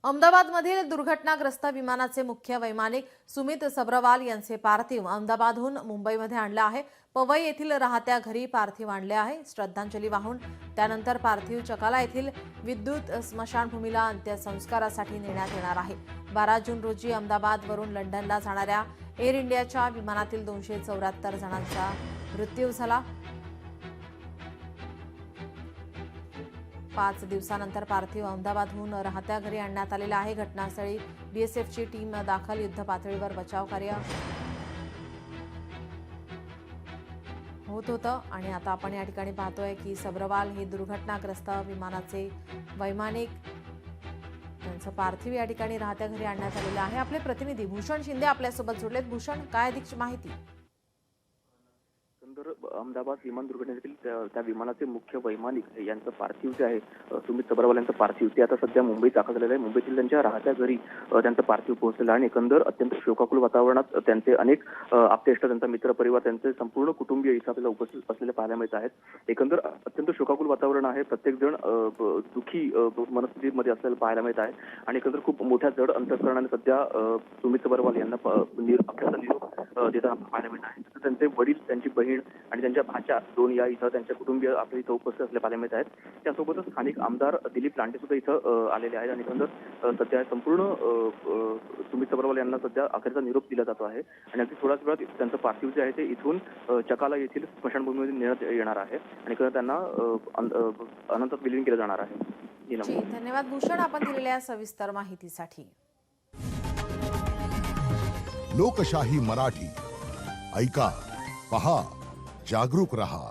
अहमदाबादमधील दुर्घटनाग्रस्त विमानाचे मुख्य वैमानिक सुमित सब्रवाल यांचे पार्थिव अहमदाबादहून मुंबईमध्ये आणले आहे। पवई येथील राहत्या घरी पार्थिव आणले आहे। श्रद्धांजली वाहून त्यानंतर पार्थिव चकाला येथील विद्युत स्मशानभूमीला अंत्यसंस्कारासाठी नेण्यात येणार आहे। 12 जून रोजी अहमदाबादवरून लंडनला जाणाऱ्या एअर इंडियाच्या विमानातील 274 जणांचा मृत्यू झाला। 5 दिवसानंतर पार्थिव अहमदाबादहून राहत्या घरी आणण्यात आलेले आहे। घटनास्थळी बीएसएफची टीम दाखल, युद्ध पातळीवर बचाव कार्य होत होतं आणि आता आपण या ठिकाणी पाहतोय की सब्रवाल हे दुर्घटनाग्रस्त विमानाचे वैमानिक, त्यांचं पार्थिव या ठिकाणी राहत्या घरी आणण्यात आलेलं आहे। आपले प्रतिनिधी भूषण शिंदे आपल्यासोबत जोडलेत। भूषण, काय अधिक माहिती? अहमदाबाद विमान दुर्घटनेतील त्या विमानाचे मुख्य वैमानिक यांचं पार्थिव जे आहे सुमित सब्रवाल यांचं पार्थिव ते आता सध्या मुंबईत दाखल झालेलं आहे। मुंबईतील त्यांच्या राहत्या घरी त्यांचं पार्थिव पोहोचलेलं आहे आणि एकंदर अत्यंत शोकाकुल वातावरणात त्यांचे अनेक आप्तेष्ट, त्यांचा मित्रपरिवार, त्यांचे संपूर्ण कुटुंबीय इथं आपल्याला उपस्थित असलेले पाहायला मिळत आहेत। एकंदर अत्यंत शोकाकुल वातावरण आहे। प्रत्येक जण दुःखी मनस्थितीमध्ये असलेलं पाहायला मिळत आहे आणि एकंदर खूप मोठ्या जड अंतःकरणाने सध्या सुमित सब्रवाल यांना अखेरचा निरोप देताना पाहायला मिळत आहे। त्यांचे वडील, त्यांची बहीण आणि त्यांच्या भाच्या दोन या इथं त्यांच्या कुटुंबीय आपल्या इथं उपस्थित असले पाहायला मिळत आहेत। त्यासोबतच स्थानिक आमदार दिलीप लांडे सुद्धा इथं आलेले आहेत आणि एकंदर सध्या संपूर्ण सुमित सब्रवाल यांना सध्या अखेरचा निरोप दिला जातो आहे आणि अगदी थोड्याच वेळात त्यांचं पार्थिव जे आहे ते इथून चकाला येथील स्मशानभूमीमध्ये नेण्यात येणार आहे आणि त्यांना अनंतात विलीन केलं जाणार आहे। धन्यवाद भूषण, आपण दिलेल्या सविस्तर माहितीसाठी। लोकशाही मराठी ऐका, पहा, जागरूक रहा।